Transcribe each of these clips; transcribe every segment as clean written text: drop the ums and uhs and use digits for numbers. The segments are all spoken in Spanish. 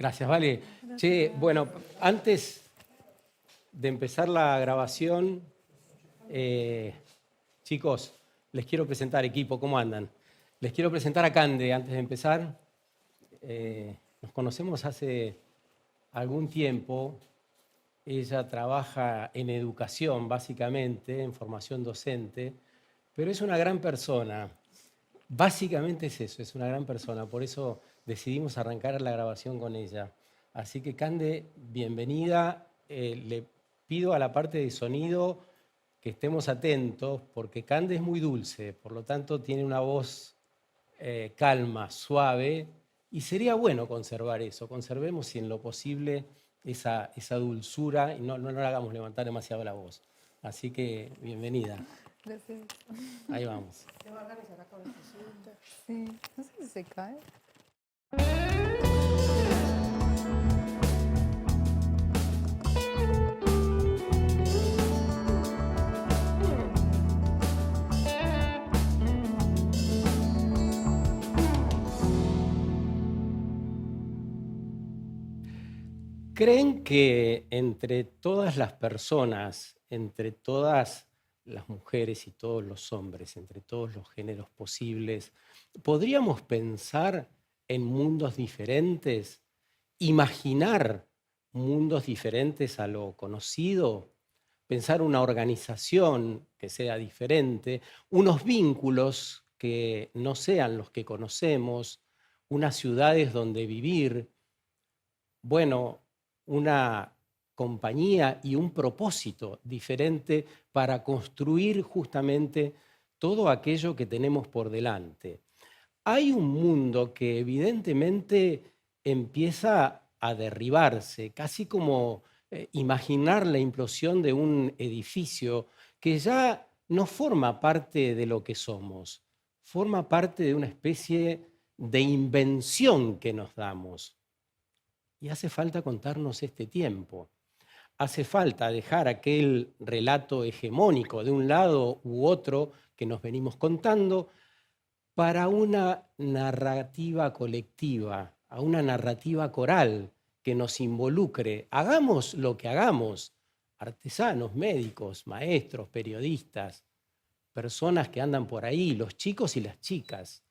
Gracias, Vale. Che, bueno, antes de empezar la grabación, eh, chicos, les quiero presentar, equipo, ¿cómo andan? Les quiero presentar a Cande antes de empezar. Nos conocemos hace algún tiempo. Ella trabaja en educación, básicamente, en formación docente, pero es una gran persona. Básicamente es eso, es una gran persona. Por eso decidimos arrancar la grabación con ella. Así que, Cande, bienvenida. Le pido a la parte de sonido que estemos atentos, porque Cande es muy dulce, por lo tanto tiene una voz calma, suave, y sería bueno conservar eso. Conservemos, si en lo posible, esa dulzura y no la hagamos levantar demasiado la voz. Así que, bienvenida. Gracias. Ahí vamos. Sí, no sé si se cae. ¿Creen que entre todas las personas, entre todas las mujeres y todos los hombres, entre todos los géneros posibles, podríamos pensar en mundos diferentes, imaginar mundos diferentes a lo conocido, pensar una organización que sea diferente, unos vínculos que no sean los que conocemos, unas ciudades donde vivir? Bueno, una compañía y un propósito diferente para construir justamente todo aquello que tenemos por delante. Hay un mundo que evidentemente empieza a derribarse, casi como imaginar la implosión de un edificio que ya no forma parte de lo que somos, forma parte de una especie de invención que nos damos. Y hace falta contarnos este tiempo. Hace falta dejar aquel relato hegemónico de un lado u otro que nos venimos contando para una narrativa colectiva, a una narrativa coral que nos involucre. Hagamos lo que hagamos, artesanos, médicos, maestros, periodistas, personas que andan por ahí, los chicos y las chicas.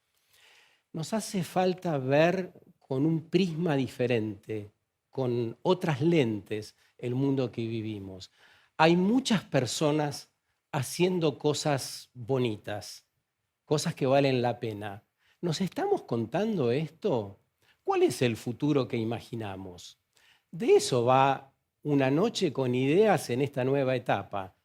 Nos hace falta ver con un prisma diferente, con otras lentes, el mundo que vivimos. Hay muchas personas haciendo cosas bonitas, cosas que valen la pena. ¿Nos estamos contando esto? ¿Cuál es el futuro que imaginamos? De eso va Una noche con ideas en esta nueva etapa,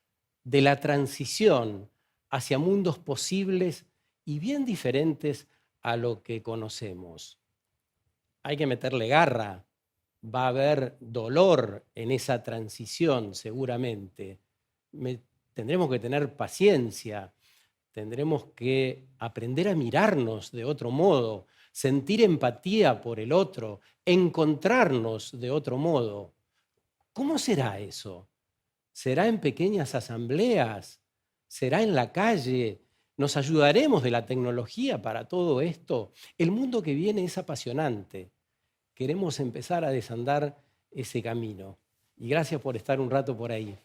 de la transición hacia mundos posibles y bien diferentes a lo que conocemos. Hay que meterle garra, va a haber dolor en esa transición seguramente. Tendremos que tener paciencia, tendremos que aprender a mirarnos de otro modo, sentir empatía por el otro, encontrarnos de otro modo. ¿Cómo será eso? ¿Será en pequeñas asambleas? ¿Será en la calle? ¿Nos ayudaremos de la tecnología para todo esto? El mundo que viene es apasionante. Queremos empezar a desandar ese camino. Y gracias por estar un rato por ahí.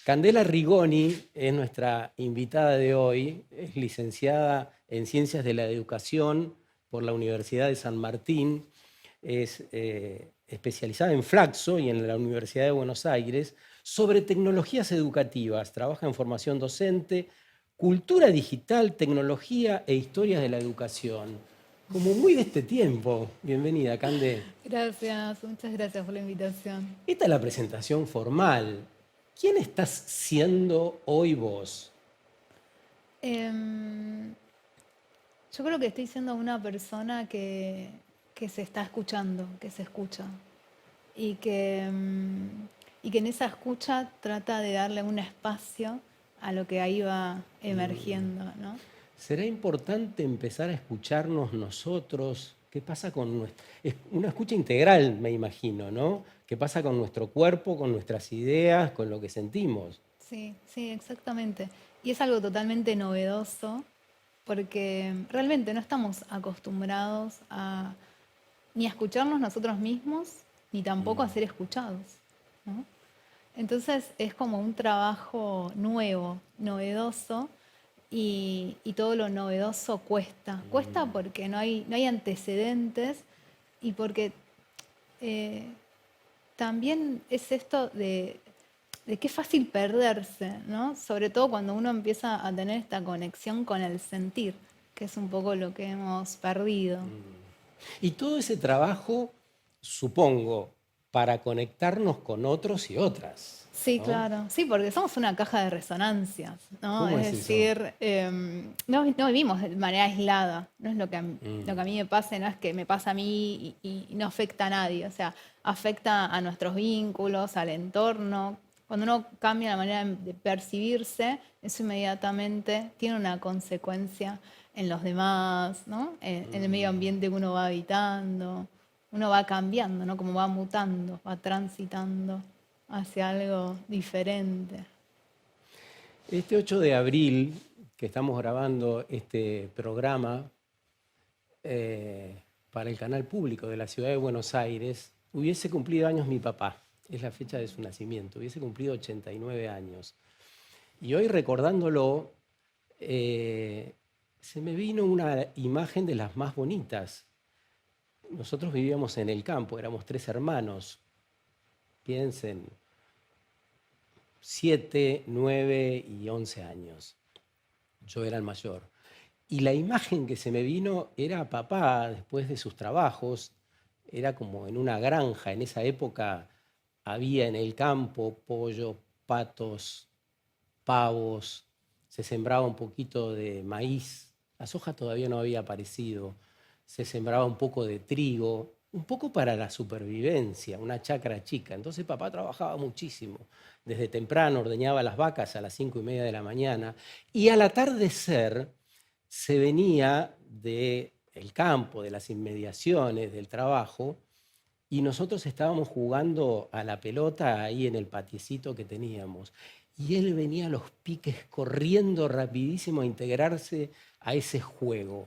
Candela Rigoni es nuestra invitada de hoy. Es licenciada en Ciencias de la Educación por la Universidad de San Martín. Es especializada en Flaxo y en la Universidad de Buenos Aires sobre tecnologías educativas. Trabaja en formación docente, cultura digital, tecnología e historias de la educación. Como muy de este tiempo. Bienvenida, Cande. Gracias, muchas gracias por la invitación. Esta es la presentación formal. ¿Quién estás siendo hoy vos? Yo creo que estoy siendo una persona que se está escuchando, que se escucha. Y que en esa escucha trata de darle un espacio a lo que ahí va emergiendo, ¿no? ¿Será importante empezar a escucharnos nosotros? ¿Qué pasa con nuestra... Es una escucha integral, me imagino, ¿no? ¿Qué pasa con nuestro cuerpo, con nuestras ideas, con lo que sentimos? Sí, sí, exactamente. Y es algo totalmente novedoso porque realmente no estamos acostumbrados ni a escucharnos nosotros mismos, ni tampoco a ser escuchados, ¿no? Entonces es como un trabajo nuevo, novedoso, y todo lo novedoso cuesta. Cuesta porque no hay antecedentes y porque eh, también es esto de que es fácil perderse, ¿no? Sobre todo cuando uno empieza a tener esta conexión con el sentir, que es un poco lo que hemos perdido. Y todo ese trabajo, supongo, para conectarnos con otros y otras, Sí, ¿no? claro. Sí, porque somos una caja de resonancias, ¿no? ¿Cómo Es es eso? decir, no vivimos de manera aislada. No es lo que a mí me pase, no es que me pasa a mí y no afecta a nadie. O sea, afecta a nuestros vínculos, al entorno. Cuando uno cambia la manera de percibirse, eso inmediatamente tiene una consecuencia en los demás, ¿no? En el medio ambiente que uno va habitando. Uno va cambiando, ¿no? Como va mutando, va transitando hacia algo diferente. Este 8 de abril, que estamos grabando este programa para el canal público de la ciudad de Buenos Aires, hubiese cumplido años mi papá. Es la fecha de su nacimiento. Hubiese cumplido 89 años. Y hoy recordándolo, se me vino una imagen de las más bonitas. Nosotros vivíamos en el campo, éramos 3 hermanos. Piensen, 7, 9 y 11 años. Yo era el mayor. Y la imagen que se me vino era papá después de sus trabajos. Era como en una granja. En esa época había en el campo pollo, patos, pavos. Se sembraba un poquito de maíz. La soja todavía no había aparecido. Se sembraba un poco de trigo, un poco para la supervivencia, una chacra chica. Entonces papá trabajaba muchísimo. Desde temprano ordeñaba las vacas a las 5:30 de la mañana y al atardecer se venía del campo, de las inmediaciones, del trabajo, y nosotros estábamos jugando a la pelota ahí en el patiecito que teníamos. Y él venía a los piques corriendo rapidísimo a integrarse a ese juego.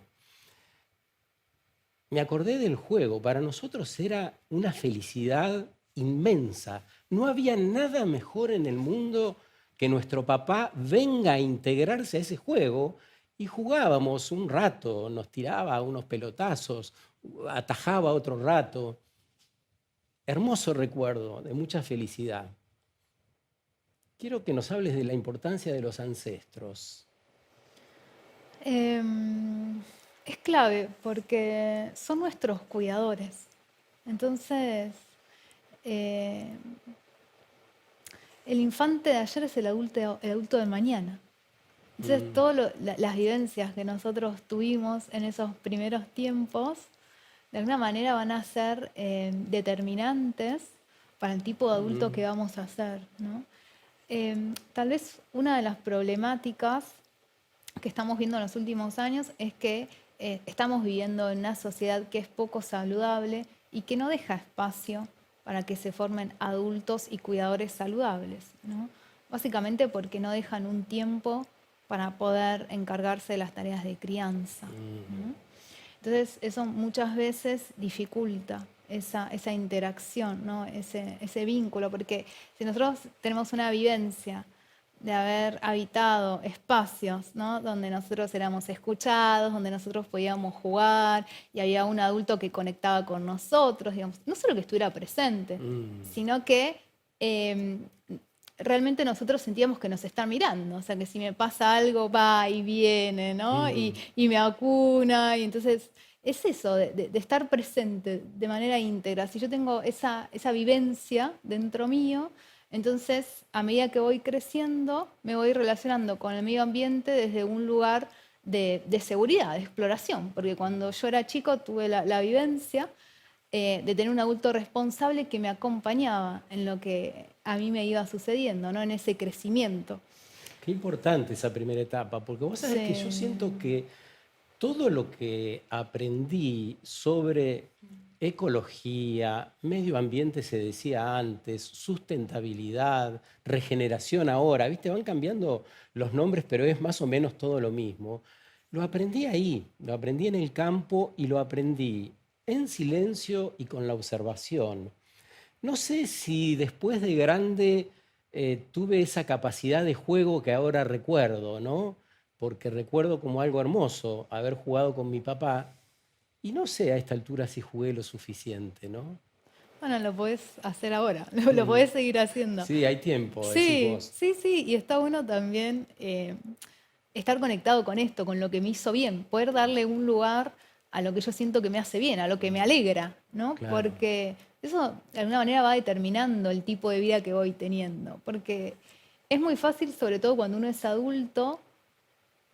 Me acordé del juego, para nosotros era una felicidad inmensa. No había nada mejor en el mundo que nuestro papá venga a integrarse a ese juego y jugábamos un rato, nos tiraba unos pelotazos, atajaba otro rato. Hermoso recuerdo de mucha felicidad. Quiero que nos hables de la importancia de los ancestros. Em, es clave porque son nuestros cuidadores. Entonces, eh, el infante de ayer es el adulto de mañana. Entonces, Mm, todas las vivencias que nosotros tuvimos en esos primeros tiempos, de alguna manera van a ser determinantes para el tipo de adulto que vamos a ser, ¿no? Tal vez una de las problemáticas que estamos viendo en los últimos años es que estamos viviendo en una sociedad que es poco saludable y que no deja espacio para que se formen adultos y cuidadores saludables, ¿no? Básicamente porque no dejan un tiempo para poder encargarse de las tareas de crianza, ¿no? Entonces eso muchas veces dificulta esa interacción, ¿no? Ese vínculo, porque si nosotros tenemos una vivencia de haber habitado espacios, ¿no? Donde nosotros éramos escuchados, donde nosotros podíamos jugar y había un adulto que conectaba con nosotros, digamos, no solo que estuviera presente, sino que eh, realmente nosotros sentíamos que nos están mirando, o sea, que si me pasa algo va y viene, ¿no? Y me acuna, y entonces es eso, de estar presente de manera íntegra. Si yo tengo esa vivencia dentro mío, entonces a medida que voy creciendo, me voy relacionando con el medio ambiente desde un lugar de seguridad, de exploración, porque cuando yo era chico tuve la vivencia de tener un adulto responsable que me acompañaba en lo que a mí me iba sucediendo, ¿no? En ese crecimiento. qué importante esa primera etapa, porque vos sabés que yo Sí. siento que todo lo que aprendí sobre ecología, medio ambiente se decía antes, sustentabilidad, regeneración ahora, ¿viste? Van cambiando los nombres, pero es más o menos todo lo mismo. Lo aprendí ahí, lo aprendí en el campo y lo aprendí en silencio y con la observación. No sé si después de grande tuve esa capacidad de juego que ahora recuerdo, ¿no? Porque recuerdo como algo hermoso haber jugado con mi papá y no sé a esta altura si jugué lo suficiente, ¿no? Bueno, lo podés hacer ahora, lo podés seguir haciendo. Sí, hay tiempo, decís Sí, vos. sí, sí, y está bueno también estar conectado con esto, con lo que me hizo bien, poder darle un lugar a lo que yo siento que me hace bien, a lo que me alegra, ¿no? Claro. Porque eso de alguna manera va determinando el tipo de vida que voy teniendo. Porque es muy fácil, sobre todo cuando uno es adulto,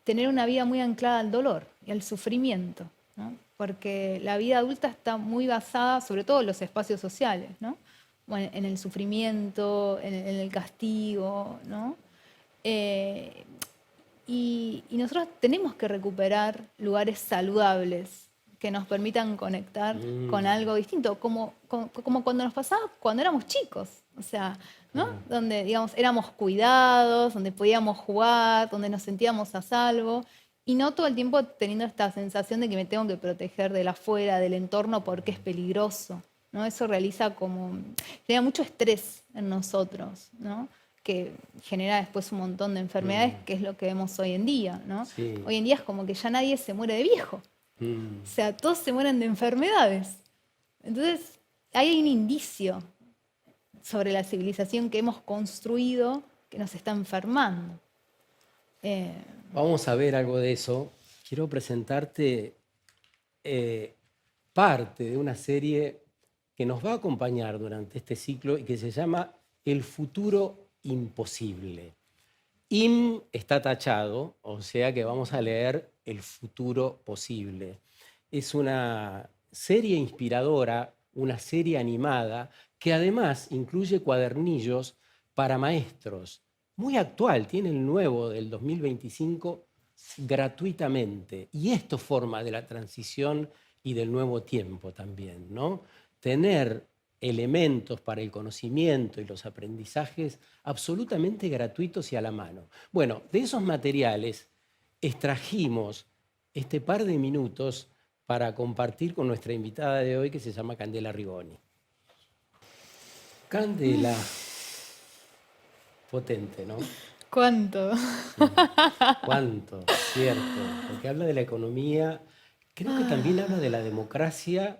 tener una vida muy anclada al dolor y al sufrimiento, ¿no? Porque la vida adulta está muy basada, sobre todo en los espacios sociales, ¿no? Bueno, en el sufrimiento, en el castigo, ¿no? Eh, y nosotros tenemos que recuperar lugares saludables que nos permitan conectar con Mm, algo distinto, como cuando nos pasaba cuando éramos chicos, o sea, ¿no? claro. Donde, digamos, éramos cuidados, donde podíamos jugar, donde nos sentíamos a salvo, y no todo el tiempo teniendo esta sensación de que me tengo que proteger del afuera, del entorno, porque es peligroso, ¿no? Eso genera mucho estrés en nosotros, ¿no? Que genera después un montón de enfermedades, Mm, que es lo que vemos hoy en día, ¿no? sí. Hoy en día es como que ya nadie se muere de viejo, Mm. o sea, todos se mueren de enfermedades. Entonces, ahí hay un indicio sobre la civilización que hemos construido que nos está enfermando. Eh, Vamos a ver algo de eso. Quiero presentarte eh, parte de una serie que nos va a acompañar durante este ciclo y que se llama El futuro imposible. Está tachado, o sea que vamos a leer El futuro posible. Es una serie inspiradora, una serie animada, que además incluye cuadernillos para maestros. Muy actual, tiene el nuevo del 2025 gratuitamente. Y esto forma de la transición y del nuevo tiempo también, ¿no? Tener elementos para el conocimiento y los aprendizajes absolutamente gratuitos y a la mano. Bueno, de esos materiales extrajimos este par de minutos para compartir con nuestra invitada de hoy que se llama Candela Rigoni. Candela, potente, ¿no? ¿Cuánto? Sí. ¿Cuánto? Cierto, porque habla de la economía, creo que también habla de la democracia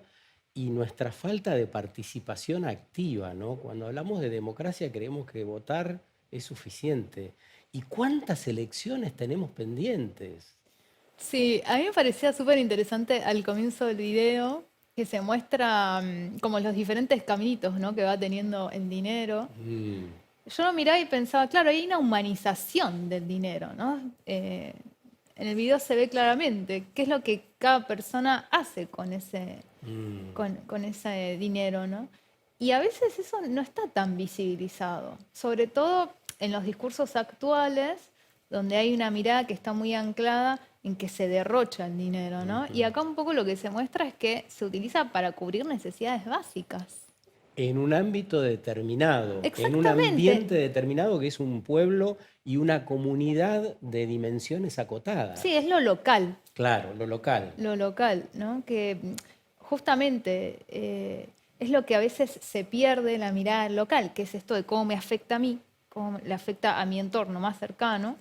y nuestra falta de participación activa, ¿no? Cuando hablamos de democracia creemos que votar es suficiente. ¿Y cuántas elecciones tenemos pendientes? Sí, a mí me parecía súper interesante al comienzo del video que se muestra como los diferentes caminitos, ¿no? que va teniendo el dinero. Mm, Yo lo miraba y pensaba, claro, hay una humanización del dinero, ¿no? En el video se ve claramente qué es lo que cada persona hace mm, con ese dinero, ¿no? Y a veces eso no está tan visibilizado, sobre todo en los discursos actuales, donde hay una mirada que está muy anclada en que se derrocha el dinero, ¿no? Y ujú. acá un poco lo que se muestra es que se utiliza para cubrir necesidades básicas. En un ámbito determinado, en un Exactamente. ambiente determinado que es un pueblo y una comunidad de dimensiones Sí, acotadas. es Claro, lo local. lo local, ¿no? Que justamente es lo que a veces se pierde la mirada local, que es esto de cómo me afecta a mí, cómo le afecta a mi entorno más cercano,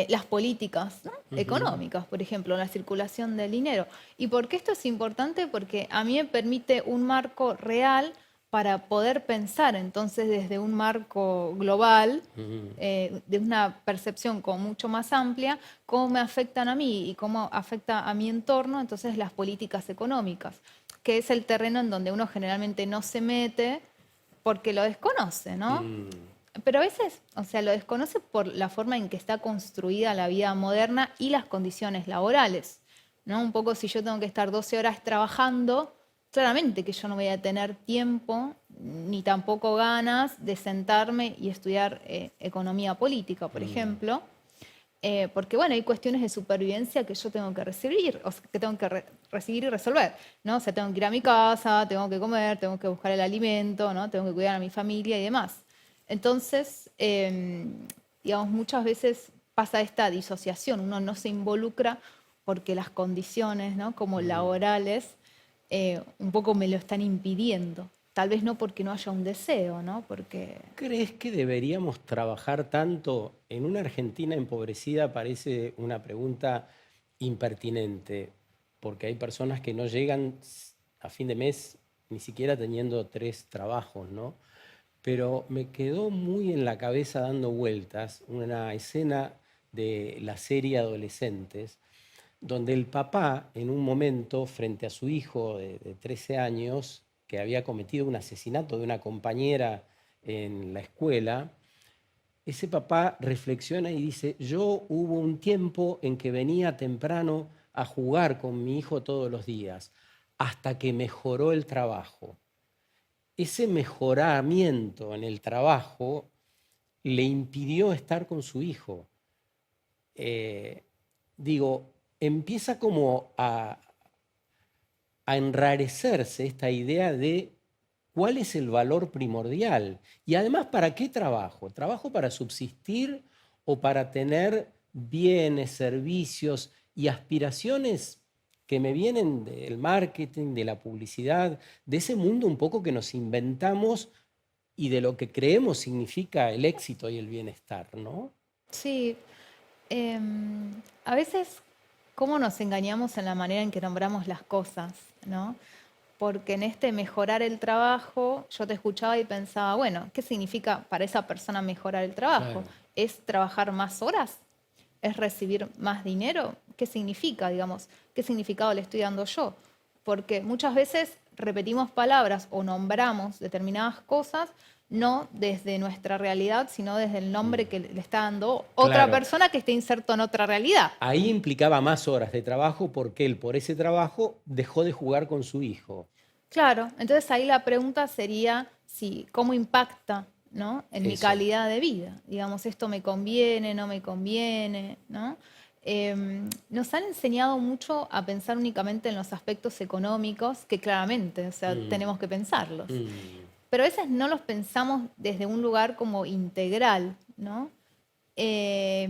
las políticas, ¿no? Ujú, económicas, por ejemplo, la circulación del dinero. ¿Y por qué esto es importante? Porque a mí me permite un marco real para poder pensar entonces desde un marco global, ujú, de una percepción como mucho más amplia, cómo me afectan a mí y cómo afecta a mi entorno, entonces las políticas económicas, que es el terreno en donde uno generalmente no se mete porque lo desconoce, ¿no? mm, Pero a veces, o sea, lo desconoce por la forma en que está construida la vida moderna y las condiciones laborales, ¿no? Un poco si yo tengo que estar 12 horas trabajando, claramente que yo no voy a tener tiempo ni tampoco ganas de sentarme y estudiar economía política, por mm, ejemplo, porque bueno, hay cuestiones de supervivencia que yo tengo que recibir, o sea, que tengo que recibir y resolver, ¿no? O sea, tengo que ir a mi casa, tengo que comer, tengo que buscar el alimento, ¿no? Tengo que cuidar a mi familia y demás. Entonces, digamos, muchas veces pasa esta disociación, uno no se involucra porque las condiciones, ¿no? como mm. laborales, un poco me lo están impidiendo. Tal vez no porque no haya un deseo, ¿no? Porque ¿Crees que deberíamos trabajar tanto? En una Argentina empobrecida parece una pregunta impertinente, porque hay personas que no llegan a fin de mes ni siquiera teniendo 3 trabajos, ¿no? Pero me quedó muy en la cabeza dando vueltas una escena de la serie Adolescentes, donde el papá, en un momento, frente a su hijo de 13 años, que había cometido un asesinato de una compañera en la escuela, ese papá reflexiona y dice, yo hubo un tiempo en que venía temprano a jugar con mi hijo todos los días, hasta que mejoró el trabajo. Ese mejoramiento en el trabajo le impidió estar con su hijo. Eh, digo, empieza como a enrarecerse esta idea de cuál es el valor primordial y además para qué trabajo. ¿Trabajo para subsistir o para tener bienes, servicios y aspiraciones que me vienen del marketing, de la publicidad, de ese mundo un poco que nos inventamos y de lo que creemos significa el éxito y el bienestar, ¿no? sí, a veces, ¿cómo nos engañamos en la manera en que nombramos las cosas, ¿no? Porque en este mejorar el trabajo, yo te escuchaba y pensaba, bueno, ¿qué significa para esa persona mejorar el trabajo? Claro. ¿Es trabajar más horas? ¿Es recibir más dinero? ¿Qué significa, digamos? ¿Qué significado le estoy dando yo? Porque muchas veces repetimos palabras o nombramos determinadas cosas no desde nuestra realidad, sino desde el nombre que le está dando otra Claro, persona que esté inserto en otra realidad. ahí implicaba más horas de trabajo porque él por ese trabajo dejó de jugar con su hijo. Claro, entonces ahí la pregunta sería si cómo impacta, ¿no? En mi Eso. calidad de vida. Digamos, esto me conviene, no me conviene, ¿no? Nos han enseñado mucho a pensar únicamente en los aspectos económicos, que claramente, o sea, Mm, tenemos que pensarlos. mm. Pero a veces no los pensamos desde un lugar como integral, ¿no? Eh,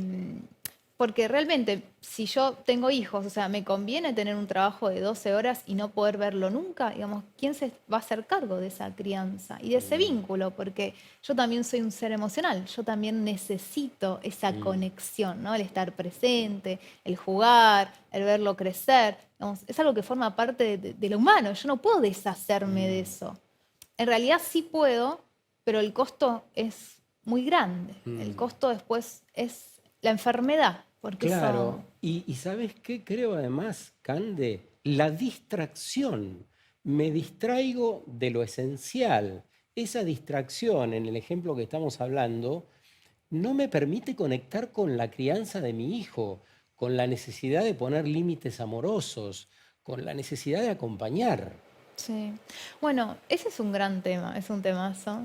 Porque realmente, si yo tengo hijos, o sea, me conviene tener un trabajo de 12 horas y no poder verlo nunca, digamos, ¿quién se va a hacer cargo de esa crianza y de ese vínculo? Porque yo también soy un ser emocional, yo también necesito esa conexión, ¿no? El estar presente, el jugar, el verlo crecer, digamos, es algo que forma parte de lo humano, yo no puedo deshacerme de eso. En realidad sí puedo, pero el costo es muy grande. El costo después es la enfermedad, porque eso... Claro, y ¿sabes qué? Creo además, Cande, la distracción. Me distraigo de lo esencial. Esa distracción, en el ejemplo que estamos hablando, no me permite conectar con la crianza de mi hijo, con la necesidad de poner límites amorosos, con la necesidad de acompañar. Sí. Bueno, ese es un gran tema, es un temazo,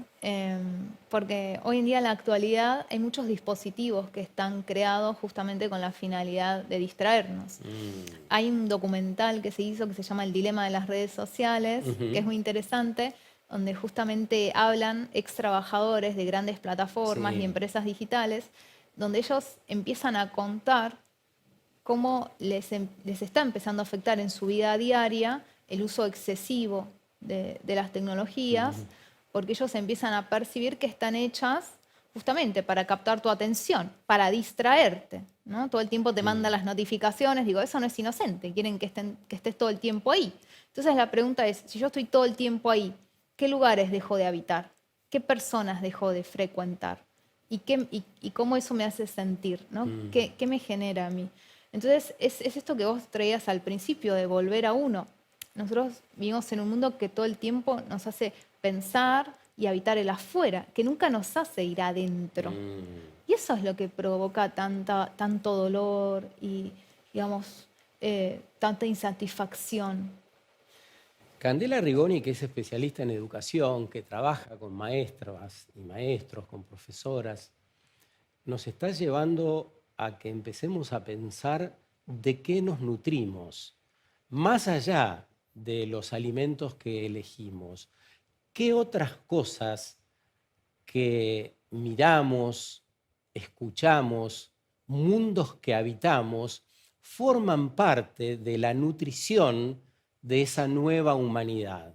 porque hoy en día en la actualidad hay muchos dispositivos que están creados justamente con la finalidad de distraernos. Mm, Hay un documental que se hizo que se llama El dilema de las redes sociales, que es ujú, muy interesante, donde justamente hablan ex trabajadores de grandes plataformas y sí. empresas digitales, donde ellos empiezan a contar cómo les está empezando a afectar en su vida diaria el uso excesivo de las tecnologías, Mm, porque ellos empiezan a percibir que están hechas justamente para captar tu atención, para distraerte, ¿no? Todo el tiempo te mandan mm, las notificaciones, digo, eso no es inocente, quieren que estés todo el tiempo ahí. Entonces la pregunta es, si yo estoy todo el tiempo ahí, ¿qué lugares dejo de habitar? ¿Qué personas dejo de frecuentar? ¿Y cómo eso me hace sentir? ¿No? mm. ¿Qué me genera a mí? Entonces, es esto que vos traías al principio, de volver a uno. Nosotros vivimos en un mundo que todo el tiempo nos hace pensar y habitar el afuera, que nunca nos hace ir adentro. Mm. Y eso es lo que provoca tanto dolor y, digamos, tanta insatisfacción. Candela Rigoni, que es especialista en educación, que trabaja con maestras y maestros, con profesoras, nos está llevando a que empecemos a pensar de qué nos nutrimos, más allá de los alimentos que elegimos. ¿Qué otras cosas que miramos, escuchamos, mundos que habitamos, forman parte de la nutrición de esa nueva humanidad.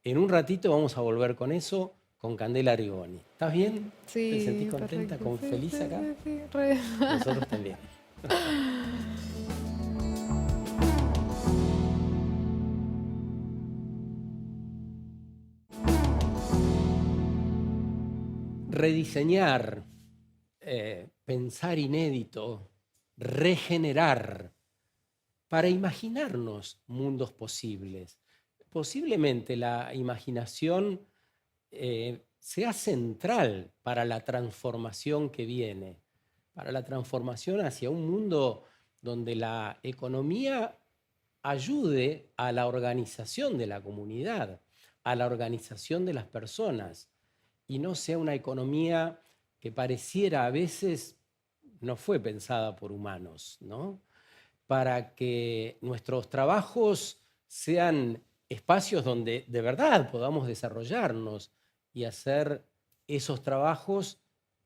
En un ratito vamos a volver con eso, con Candela Rigoni. ¿Estás bien? ¿Te sentís Sí, contenta, perfecto. Sí, feliz sí, acá? sí, sí, re. Nosotros también. Rediseñar, pensar inédito, regenerar, para imaginarnos mundos posibles. Posiblemente la imaginación sea central para la transformación que viene, para la transformación hacia un mundo donde la economía ayude a la organización de la comunidad, a la organización de las personas, y no sea una economía que pareciera a veces no fue pensada por humanos, ¿no? Para que nuestros trabajos sean espacios donde de verdad podamos desarrollarnos y hacer esos trabajos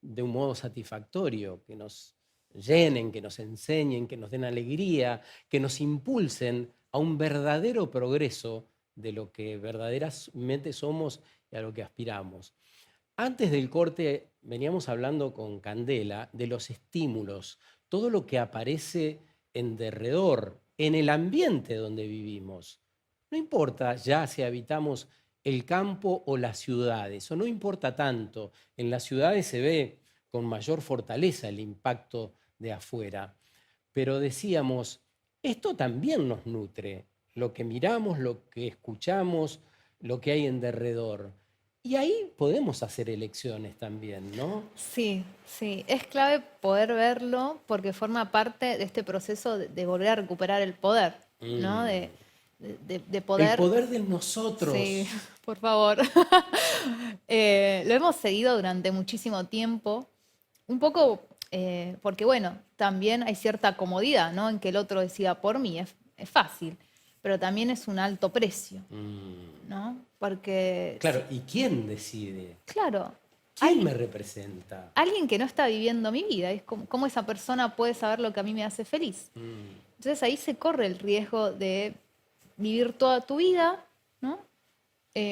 de un modo satisfactorio, que nos llenen, que nos enseñen, que nos den alegría, que nos impulsen a un verdadero progreso de lo que verdaderamente somos y a lo que aspiramos. Antes del corte veníamos hablando con Candela de los estímulos, todo lo que aparece en derredor, en el ambiente donde vivimos. No importa ya si habitamos el campo o las ciudades, o no importa tanto. En las ciudades se ve con mayor fortaleza el impacto de afuera. Pero decíamos, esto también nos nutre, lo que miramos, lo que escuchamos, lo que hay en derredor. Y ahí podemos hacer elecciones también, ¿no? Sí, sí, es clave poder verlo porque forma parte de este proceso de volver a recuperar el poder, ¿no? Mm. De El poder, poder de sí, nosotros. por favor. Lo hemos seguido durante muchísimo tiempo, un poco porque, bueno, también hay cierta comodidad, ¿no? En que el otro decida por mí, es fácil, pero también es un alto precio, Mm. ¿no? Porque, Claro, ¿y quién decide? claro, ¿Quién hay me representa? alguien que no está viviendo mi vida. Es como, ¿cómo esa persona puede saber lo que a mí me hace feliz? Mm. Entonces ahí se corre el riesgo de vivir toda tu vida, ¿no?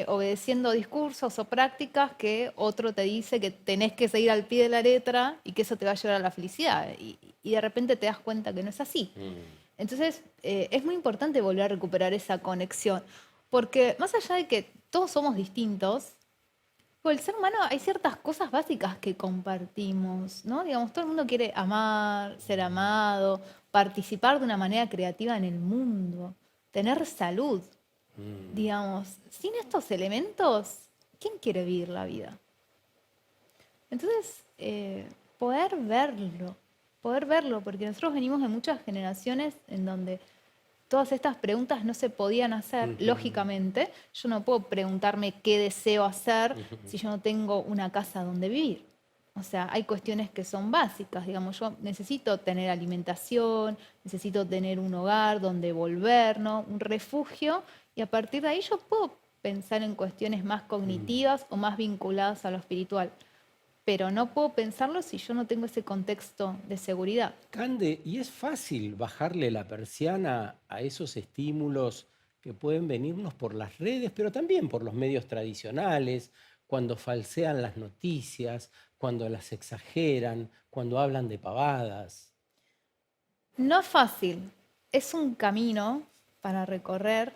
Obedeciendo discursos o prácticas que otro te dice que tenés que seguir al pie de la letra y que eso te va a llevar a la felicidad. Y de repente te das cuenta que no es así. Mm. Entonces es muy importante volver a recuperar esa conexión, porque más allá de que todos somos distintos, por el ser humano hay ciertas cosas básicas que compartimos, ¿no? Digamos, todo el mundo quiere amar, ser amado, participar de una manera creativa en el mundo, tener salud. Mm. Digamos, sin estos elementos, ¿quién quiere vivir la vida? Entonces, poder verlo, porque nosotros venimos de muchas generaciones en donde todas estas preguntas no se podían hacer, Ujú. lógicamente. Yo no puedo preguntarme qué deseo hacer Ujú. si yo no tengo una casa donde vivir. O sea, hay cuestiones que son básicas, digamos, yo necesito tener alimentación, necesito tener un hogar donde volver, ¿no? Un refugio, y a partir de ahí yo puedo pensar en cuestiones más Mm. cognitivas o más vinculadas a lo espiritual. Pero no puedo pensarlo si yo no tengo ese contexto de seguridad. Cande, ¿y es fácil bajarle la persiana a esos estímulos que pueden venirnos por las redes, pero también por los medios tradicionales, cuando falsean las noticias, cuando las exageran, cuando hablan de pavadas? No es fácil, es un camino para recorrer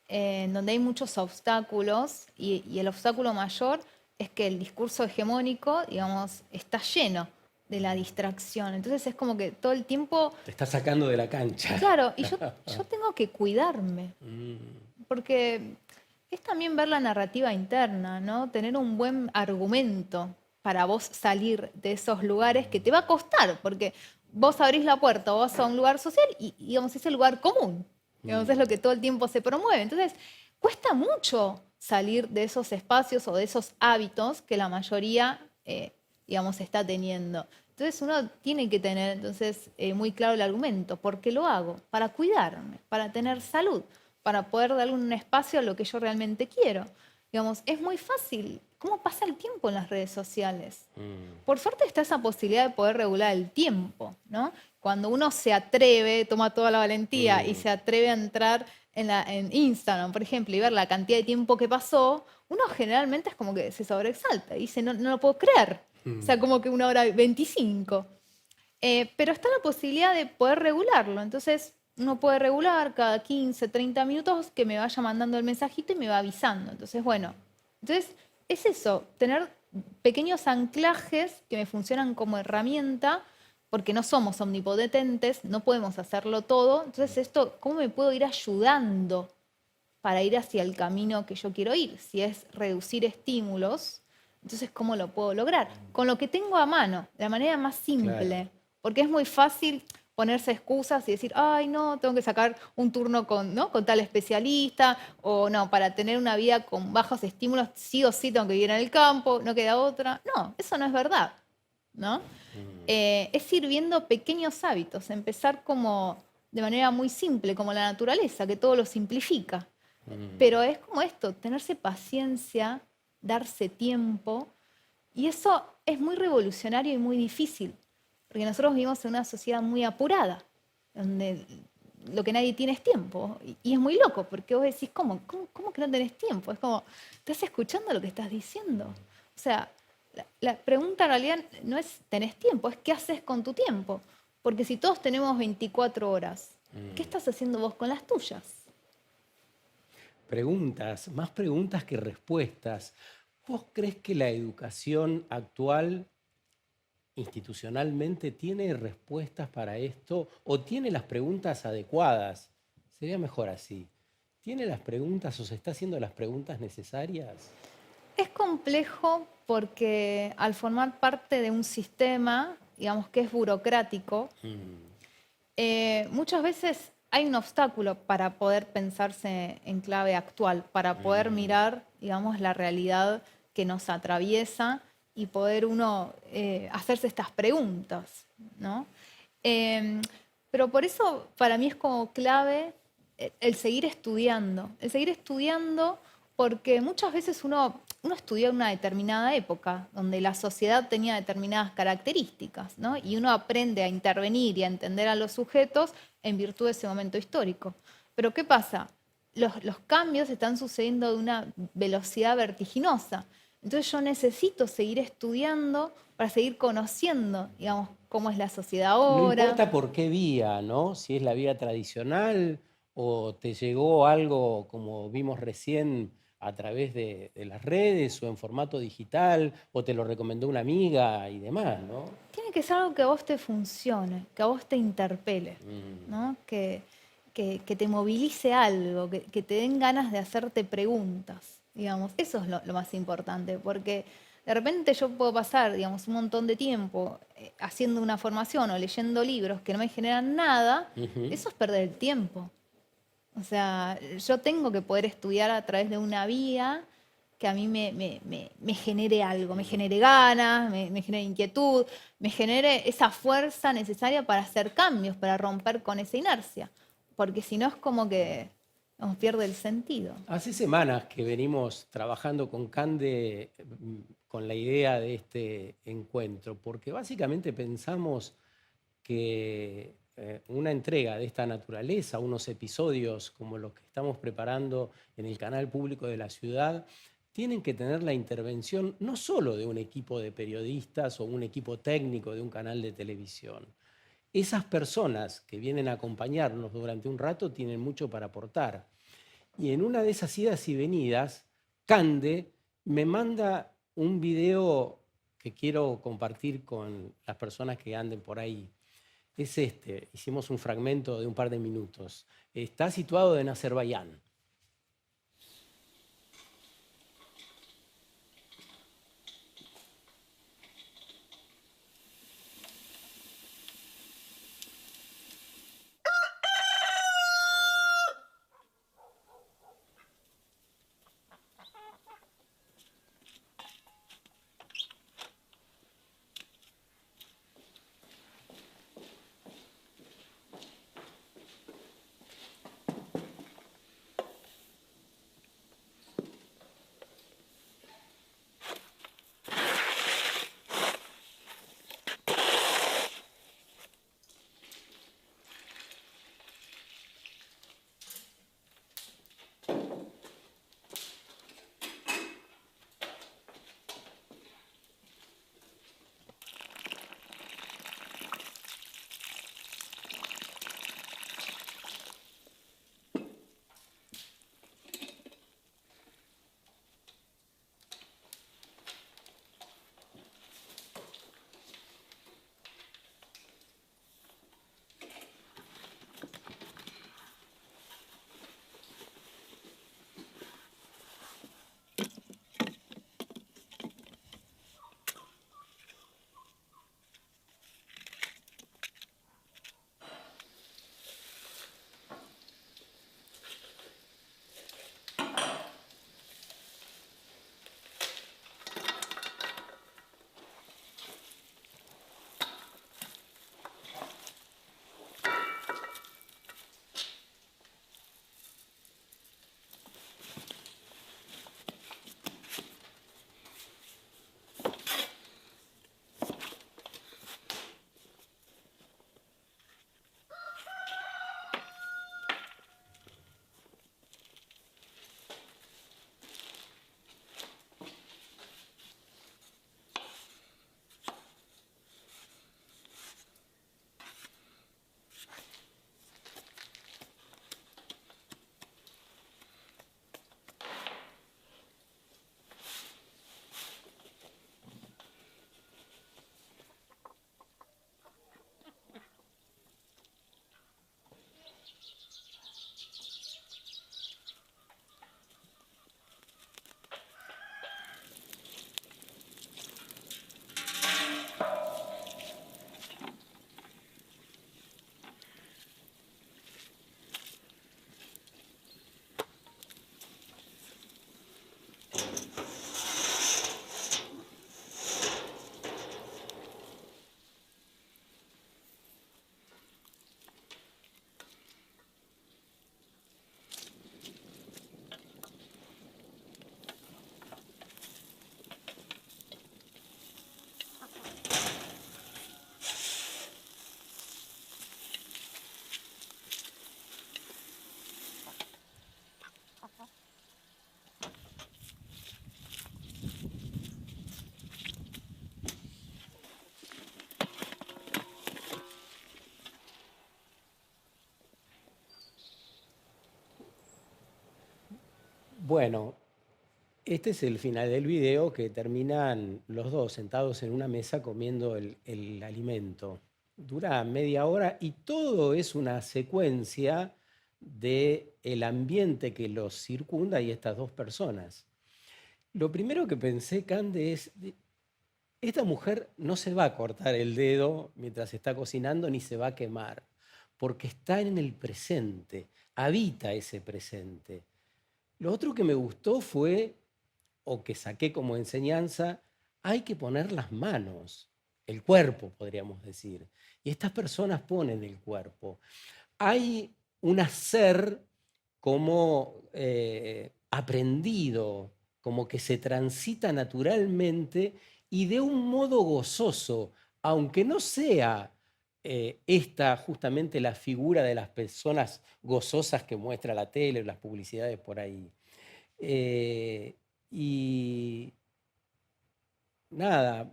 en donde hay muchos obstáculos y el obstáculo mayor es que el discurso hegemónico, digamos, está lleno de la distracción. Entonces es como que todo el tiempo, Te está sacando de la cancha. claro, y yo tengo que cuidarme, Mm. porque es también ver la narrativa interna, ¿no? Tener un buen argumento para vos salir de esos lugares que te va a costar, porque vos abrís la puerta o vas a un lugar social y, digamos, es el lugar común. Digamos, es lo Mm. que todo el tiempo se promueve. Entonces, cuesta mucho salir de esos espacios o de esos hábitos que la mayoría, digamos, está teniendo. Entonces uno tiene que tener entonces muy claro el argumento. ¿Por qué lo hago? Para cuidarme, para tener salud, para poder darle un espacio a lo que yo realmente quiero. Digamos, es muy fácil. ¿Cómo pasa el tiempo en las redes sociales? Mm. Por suerte está esa posibilidad de poder regular el tiempo, ¿no? Cuando uno se atreve, toma toda la valentía y Mm. se atreve a entrar en Instagram, por ejemplo, y ver la cantidad de tiempo que pasó, uno generalmente es como que se sobreexalta y dice, no, no lo puedo creer. O sea, como que 1 hora 25. Pero está la posibilidad de poder regularlo. Entonces, uno puede regular cada 15, 30 minutos que me vaya mandando el mensajito y me va avisando. Entonces, bueno, entonces es eso, tener pequeños anclajes que me funcionan como herramienta, porque no somos omnipotentes, no podemos hacerlo todo. Entonces, esto, ¿cómo me puedo ir ayudando para ir hacia el camino que yo quiero ir? Si es reducir estímulos, entonces, ¿cómo lo puedo lograr? Con lo que tengo a mano, de la manera más Claro. simple. Porque es muy fácil ponerse excusas y decir, ay, no, tengo que sacar un turno con, ¿no? con tal especialista, o no, para tener una vida con bajos estímulos, sí o sí tengo que vivir en el campo, no queda otra. No, eso no es verdad, ¿no? Es ir viendo pequeños hábitos, empezar como de manera muy simple, como la naturaleza, que todo lo simplifica. Pero es como esto, tenerse paciencia, darse tiempo, y eso es muy revolucionario y muy difícil, porque nosotros vivimos en una sociedad muy apurada, donde lo que nadie tiene es tiempo. Y es muy loco, porque vos decís, ¿Cómo que no tenés tiempo? Es como, ¿estás escuchando lo que estás diciendo? O sea, la pregunta en realidad no es ¿tenés tiempo? Es ¿qué haces con tu tiempo? Porque si todos tenemos 24 horas, ¿qué estás haciendo vos con las tuyas? Preguntas, más preguntas que respuestas. ¿Vos crees que la educación actual institucionalmente tiene respuestas para esto o tiene las preguntas adecuadas? Sería mejor así. ¿Tiene las preguntas o se está haciendo las preguntas necesarias? Es complejo porque al formar parte de un sistema, digamos que es burocrático, muchas veces hay un obstáculo para poder pensarse en clave actual, para poder mirar, digamos, la realidad que nos atraviesa y poder uno hacerse estas preguntas, ¿no? Eh, pero por eso para mí es como clave el seguir estudiando porque muchas veces uno estudió en una determinada época, donde la sociedad tenía determinadas características, ¿no? Y uno aprende a intervenir y a entender a los sujetos en virtud de ese momento histórico. Pero ¿qué pasa? Los cambios están sucediendo de una velocidad vertiginosa. Entonces yo necesito seguir estudiando para seguir conociendo, digamos, cómo es la sociedad No ahora. importa por qué vía, ¿no? Si es la vía tradicional o te llegó algo, como vimos recién, a través de las redes o en formato digital, o te lo recomendó una amiga y demás, ¿no? Tiene que ser algo que a vos te funcione, que a vos te interpele, Mm. ¿no? Que te movilice algo, que te den ganas de hacerte preguntas, digamos. Eso es lo más importante, porque de repente yo puedo pasar, digamos, un montón de tiempo haciendo una formación o leyendo libros que no me generan nada, Ujú. eso es perder el tiempo. O sea, yo tengo que poder estudiar a través de una vía que a mí me genere algo, me genere ganas, me genere inquietud, me genere esa fuerza necesaria para hacer cambios, para romper con esa inercia. Porque si no es como que nos pierde el sentido. Hace semanas que venimos trabajando con Cande con la idea de este encuentro, porque básicamente pensamos que una entrega de esta naturaleza, unos episodios como los que estamos preparando en el canal público de la ciudad, tienen que tener la intervención no solo de un equipo de periodistas o un equipo técnico de un canal de televisión. Esas personas que vienen a acompañarnos durante un rato tienen mucho para aportar. Y en una de esas idas y venidas, Cande me manda un video que quiero compartir con las personas que anden por ahí. Es este, hicimos un fragmento de un par de minutos. Está situado en Azerbaiyán. Bueno, este es el final del video que terminan los dos sentados en una mesa comiendo el alimento. Dura media hora y todo es una secuencia del ambiente que los circunda y estas dos personas. Lo primero que pensé, Cande, es, esta mujer no se va a cortar el dedo mientras está cocinando ni se va a quemar, porque está en el presente, habita ese presente. Lo otro que me gustó fue, o que saqué como enseñanza, hay que poner las manos, el cuerpo, podríamos decir. Y estas personas ponen el cuerpo. Hay un hacer como aprendido, como que se transita naturalmente y de un modo gozoso, aunque no sea esta justamente la figura de las personas gozosas que muestra la tele o las publicidades por ahí. Eh, y nada,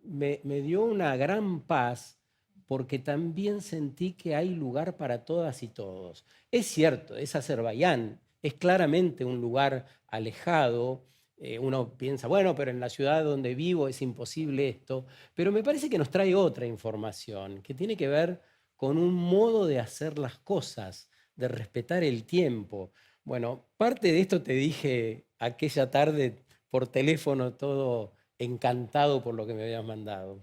me dio una gran paz porque también sentí que hay lugar para todas y todos. Es cierto, es Azerbaiyán, es claramente un lugar alejado. Uno piensa, bueno, pero en la ciudad donde vivo es imposible esto, pero me parece que nos trae otra información que tiene que ver con un modo de hacer las cosas, de respetar el tiempo. Bueno, parte de esto te dije aquella tarde por teléfono, todo encantado por lo que me habías mandado.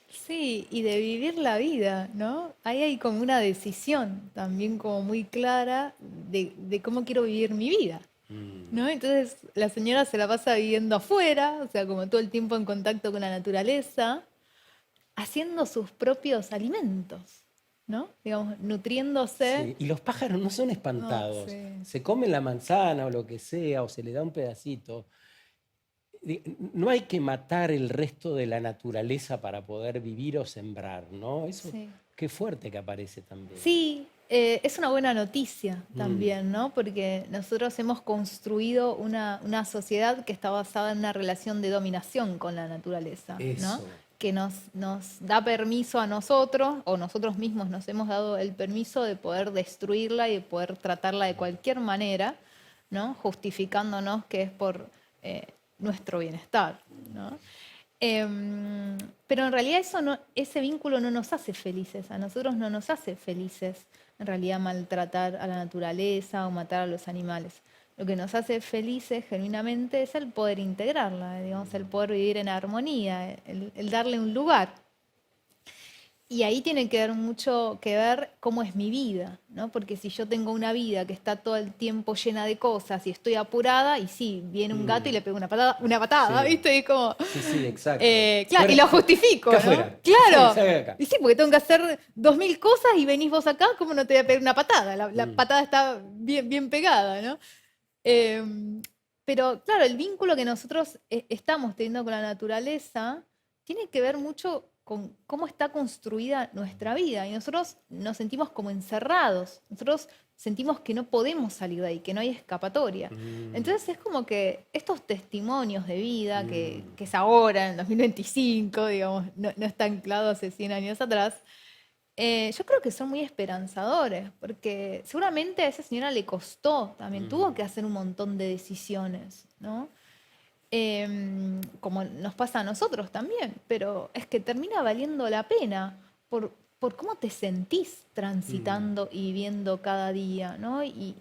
Sí, y de vivir la vida, ¿no? Ahí hay como una decisión también como muy clara de cómo quiero vivir mi vida, Mm, ¿no? Entonces la señora se la pasa viviendo afuera, o sea, como todo el tiempo en contacto con la naturaleza, haciendo sus propios alimentos, ¿no? Digamos, nutriéndose. sí, y los pájaros no son No, espantados. sí. Se comen la manzana o lo que sea, o se le da un pedacito. No hay que matar el resto de la naturaleza para poder vivir o sembrar, ¿no? Eso, Sí. qué fuerte que aparece también. Sí, es una buena noticia Mm, también, ¿no? Porque nosotros hemos construido una sociedad que está basada en una relación de dominación con la naturaleza, ¿no? eso. Que nos da permiso a nosotros, o nosotros mismos nos hemos dado el permiso de poder destruirla y de poder tratarla de cualquier manera, ¿no? Justificándonos que es por nuestro bienestar, ¿no? Pero en realidad ese vínculo no nos hace felices, a nosotros no nos hace felices en realidad maltratar a la naturaleza o matar a los animales. Lo que nos hace felices genuinamente es el poder integrarla, digamos, el poder vivir en armonía, el darle un lugar. Y ahí tiene que ver mucho que ver cómo es mi vida, ¿no? Porque si yo tengo una vida que está todo el tiempo llena de cosas y estoy apurada, y sí, viene un gato y Mm, le pega una patada, sí, ¿viste? Y como, sí, sí, exacto. claro, y lo justifico, Acá ¿no? afuera. Sí, Claro. salga de acá. Y sí, porque tengo que hacer 2000 cosas y venís vos acá, ¿cómo no te voy a pegar una patada? La Mm, patada está bien, bien pegada, ¿no? Eh, pero claro, el vínculo que nosotros estamos teniendo con la naturaleza tiene que ver mucho con cómo está construida nuestra vida. Y nosotros nos sentimos como encerrados. Nosotros sentimos que no podemos salir de ahí, que no hay escapatoria. mm, Entonces es como que estos testimonios de vida, mm. que es ahora, en el 2025, digamos, no está anclado hace 100 años atrás, yo creo que son muy esperanzadores, porque seguramente a esa señora le costó también, tuvo que Mm, hacer un montón de decisiones, ¿no? Como nos pasa a nosotros también, pero es que termina valiendo la pena por cómo te sentís mm, transitando y viviendo cada día, ¿no? Y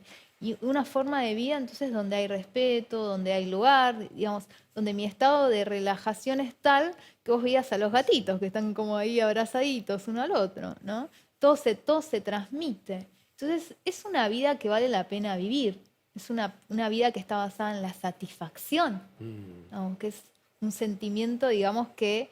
una forma de vida entonces donde hay respeto, donde hay lugar, digamos, donde mi estado de relajación es tal que vos veías a los sí. gatitos que están como ahí abrazaditos uno al otro, ¿no? Todo se transmite. Entonces es una vida que vale la pena vivir. Es una vida que está basada en la satisfacción, Mm, ¿no? Que es un sentimiento, digamos, que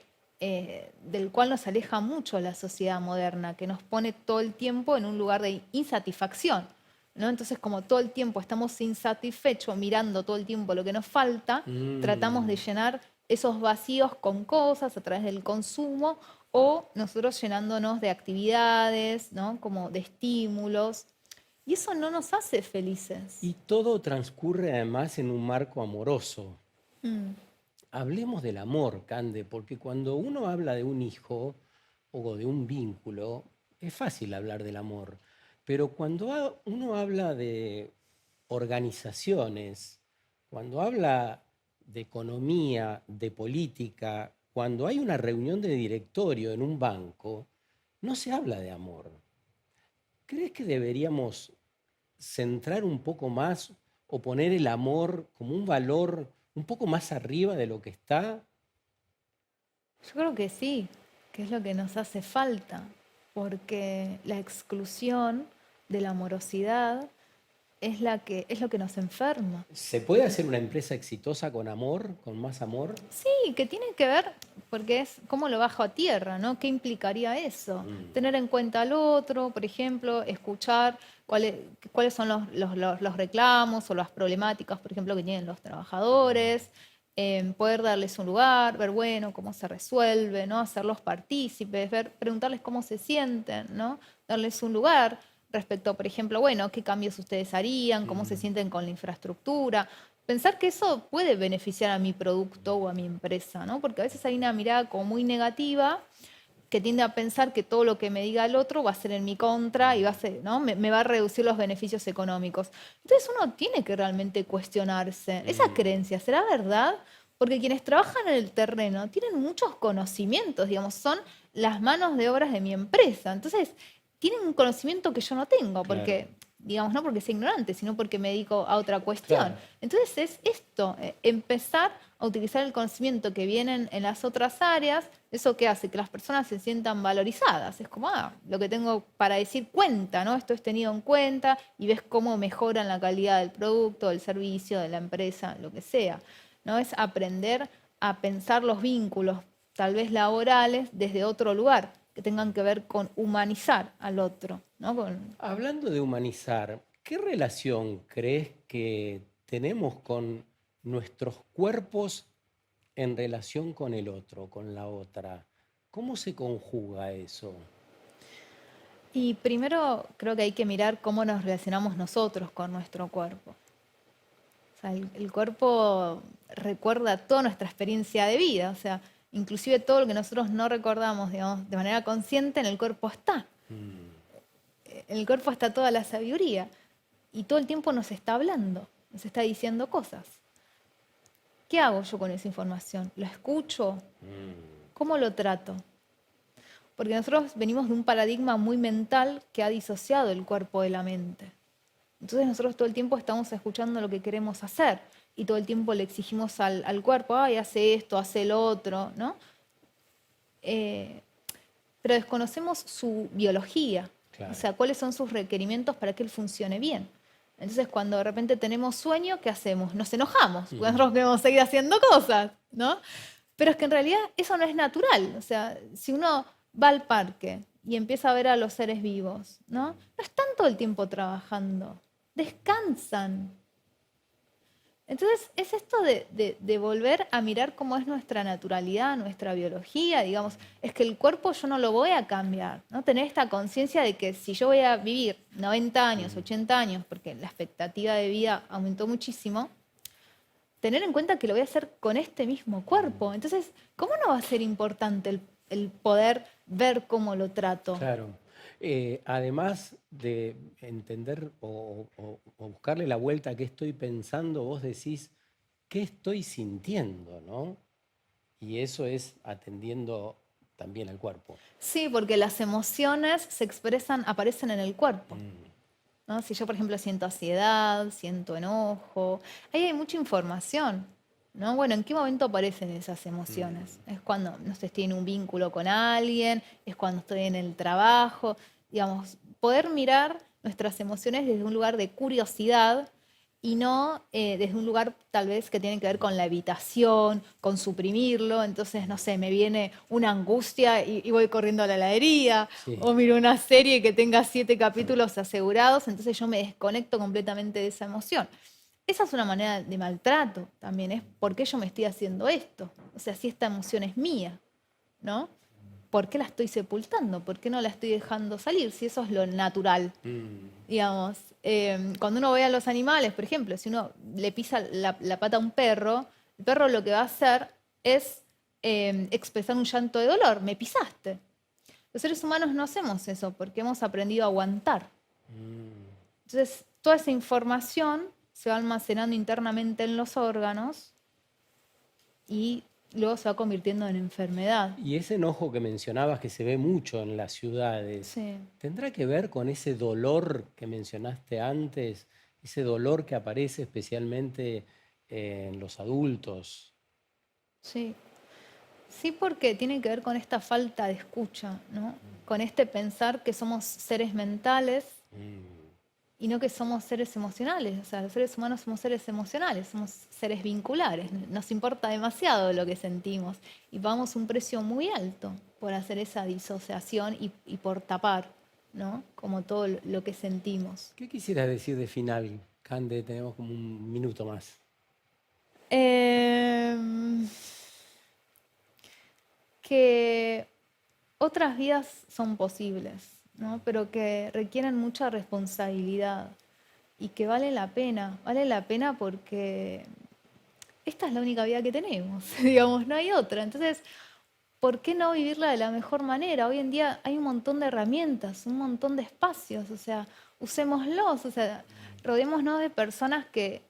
del cual nos aleja mucho la sociedad moderna, que nos pone todo el tiempo en un lugar de insatisfacción, ¿no? Entonces, como todo el tiempo estamos insatisfechos, mirando todo el tiempo lo que nos falta, tratamos de mm. llenar esos vacíos con cosas a través del consumo o nosotros llenándonos de actividades, ¿no? Como de estímulos. Y eso no nos hace felices. Y todo transcurre además en un marco amoroso. Mm, Hablemos del amor, Cande, porque cuando uno habla de un hijo o de un vínculo, es fácil hablar del amor. Pero cuando uno habla de organizaciones Cuando habla de economía, de política, cuando hay una reunión de directorio en un banco, no se habla de amor. ¿Crees que deberíamos centrar un poco más o poner el amor como un valor un poco más arriba de lo que está? Yo creo que sí, que es lo que nos hace falta, porque la exclusión de la amorosidad es lo que nos enferma. ¿Se puede hacer una empresa exitosa con amor, con más amor? Sí, que tiene que ver, porque es cómo lo bajo a tierra, ¿no? ¿Qué implicaría eso? Mm, Tener en cuenta al otro, por ejemplo, escuchar cuáles son los reclamos o las problemáticas, por ejemplo, que tienen los trabajadores, poder darles un lugar, ver, bueno, cómo se resuelve, ¿no? Hacerlos partícipes, preguntarles cómo se sienten, ¿no? Darles un lugar respecto, por ejemplo, bueno, qué cambios ustedes harían, cómo se mm. sienten con la infraestructura. Pensar que eso puede beneficiar a mi producto o a mi empresa, ¿no? Porque a veces hay una mirada como muy negativa que tiende a pensar que todo lo que me diga el otro va a ser en mi contra y va a ser, ¿no? Me va a reducir los beneficios económicos. Entonces uno tiene que realmente cuestionarse, ¿esa Mm, creencia será verdad? Porque quienes trabajan en el terreno tienen muchos conocimientos, digamos, son las manos de obras de mi empresa. Entonces, tienen un conocimiento que yo no tengo, claro, porque, digamos, no porque sea ignorante, sino porque me dedico a otra cuestión. claro. Entonces es esto, empezar a utilizar el conocimiento que vienen en las otras áreas, eso que hace que las personas se sientan valorizadas. Es como, lo que tengo para decir cuenta, ¿no? Esto es tenido en cuenta y ves cómo mejoran la calidad del producto, del servicio, de la empresa, lo que sea. ¿No? Es aprender a pensar los vínculos, tal vez laborales, desde otro lugar, que tengan que ver con humanizar al otro, ¿no? Hablando de humanizar, ¿qué relación crees que tenemos con nuestros cuerpos en relación con el otro, con la otra? ¿Cómo se conjuga eso? Y primero creo que hay que mirar cómo nos relacionamos nosotros con nuestro cuerpo. O sea, el cuerpo recuerda toda nuestra experiencia de vida, o sea, inclusive todo lo que nosotros no recordamos, digamos, de manera consciente, en el cuerpo está. Mm, En el cuerpo está toda la sabiduría y todo el tiempo nos está hablando, nos está diciendo cosas. ¿Qué hago yo con esa información? ¿La escucho? mm, ¿Cómo lo trato? Porque nosotros venimos de un paradigma muy mental que ha disociado el cuerpo de la mente. Entonces nosotros todo el tiempo estamos escuchando lo que queremos hacer y todo el tiempo le exigimos al cuerpo, ay, hace esto, hace el otro, ¿no? Eh, pero desconocemos su biología, o claro. sea, cuáles son sus requerimientos para que él funcione bien. Entonces, cuando de repente tenemos sueño, ¿qué hacemos? Nos enojamos, porque Mm, nosotros queremos seguir haciendo cosas, ¿no? Pero es que en realidad eso no es natural. O sea, si uno va al parque y empieza a ver a los seres vivos, ¿no? No están todo el tiempo trabajando, descansan. Entonces, es esto de volver a mirar cómo es nuestra naturalidad, nuestra biología, digamos, es que el cuerpo yo no lo voy a cambiar, ¿no? Tener esta conciencia de que si yo voy a vivir 90 años, mm. 80 años, porque la expectativa de vida aumentó muchísimo, tener en cuenta que lo voy a hacer con este mismo cuerpo. Entonces, ¿cómo no va a ser importante el poder ver cómo lo trato? Claro. Además de entender o buscarle la vuelta a qué estoy pensando, vos decís, ¿qué estoy sintiendo, no? Y eso es atendiendo también al cuerpo. Sí, porque las emociones se expresan, aparecen en el cuerpo. Mm, ¿No? Si yo, por ejemplo, siento ansiedad, siento enojo, ahí hay mucha información. ¿No? Bueno, ¿en qué momento aparecen esas emociones? mm, Es cuando no sé, estoy en un vínculo con alguien, es cuando estoy en el trabajo. Digamos, poder mirar nuestras emociones desde un lugar de curiosidad y no desde un lugar tal vez que tiene que ver con la evitación, con suprimirlo. Entonces, no sé, me viene una angustia y voy corriendo a la heladería, sí. o miro una serie que tenga 7 capítulos asegurados, entonces yo me desconecto completamente de esa emoción. Esa es una manera de maltrato también, es por qué yo me estoy haciendo esto. O sea, si esta emoción es mía, ¿no? ¿Por qué la estoy sepultando? ¿Por qué no la estoy dejando salir? Si eso es lo natural, Mm, digamos. Cuando uno ve a los animales, por ejemplo, si uno le pisa la pata a un perro, el perro lo que va a hacer es expresar un llanto de dolor. Me pisaste. Los seres humanos no hacemos eso porque hemos aprendido a aguantar. mm, Entonces, toda esa información se va almacenando internamente en los órganos y luego se va convirtiendo en enfermedad. Y ese enojo que mencionabas que se ve mucho en las ciudades, Sí. ¿tendrá que ver con ese dolor que mencionaste antes? Ese dolor que aparece especialmente en los adultos. Sí. Sí, porque tiene que ver con esta falta de escucha, ¿no? Con este pensar que somos seres mentales Mm. y no que somos seres emocionales. O sea, los seres humanos somos seres emocionales, somos seres vinculares. Nos importa demasiado lo que sentimos y pagamos un precio muy alto por hacer esa disociación y por tapar, ¿no? Como todo lo que sentimos. ¿Qué quisieras decir de final, Cande? Tenemos como un minuto más. Em, que otras vidas son posibles, ¿no? Pero que requieren mucha responsabilidad y que vale la pena porque esta es la única vida que tenemos, digamos, no hay otra. Entonces, ¿por qué no vivirla de la mejor manera? Hoy en día hay un montón de herramientas, un montón de espacios, o sea, usémoslos, o sea, rodémonos de personas que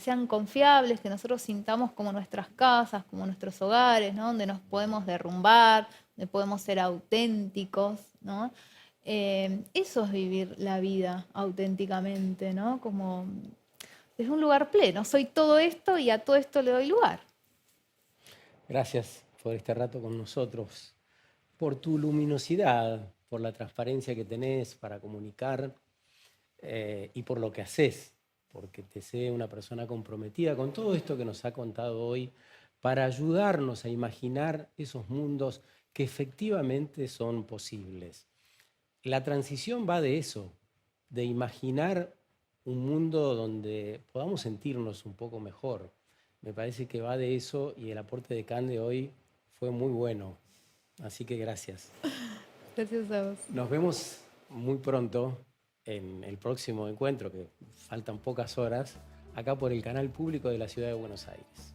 sean confiables, que nosotros sintamos como nuestras casas, como nuestros hogares, ¿no? Donde nos podemos derrumbar, donde podemos ser auténticos, ¿no? Eso es vivir la vida auténticamente, ¿no? Como desde un lugar pleno. Soy todo esto y a todo esto le doy lugar. Gracias por este rato con nosotros, por tu luminosidad, por la transparencia que tenés para comunicar y por lo que haces, porque te sé una persona comprometida con todo esto que nos ha contado hoy para ayudarnos a imaginar esos mundos que efectivamente son posibles. La transición va de eso, de imaginar un mundo donde podamos sentirnos un poco mejor. Me parece que va de eso y el aporte de Cande hoy fue muy bueno. Así que gracias. Gracias a vos. Nos vemos muy pronto en el próximo encuentro, que faltan pocas horas, acá por el canal público de la Ciudad de Buenos Aires.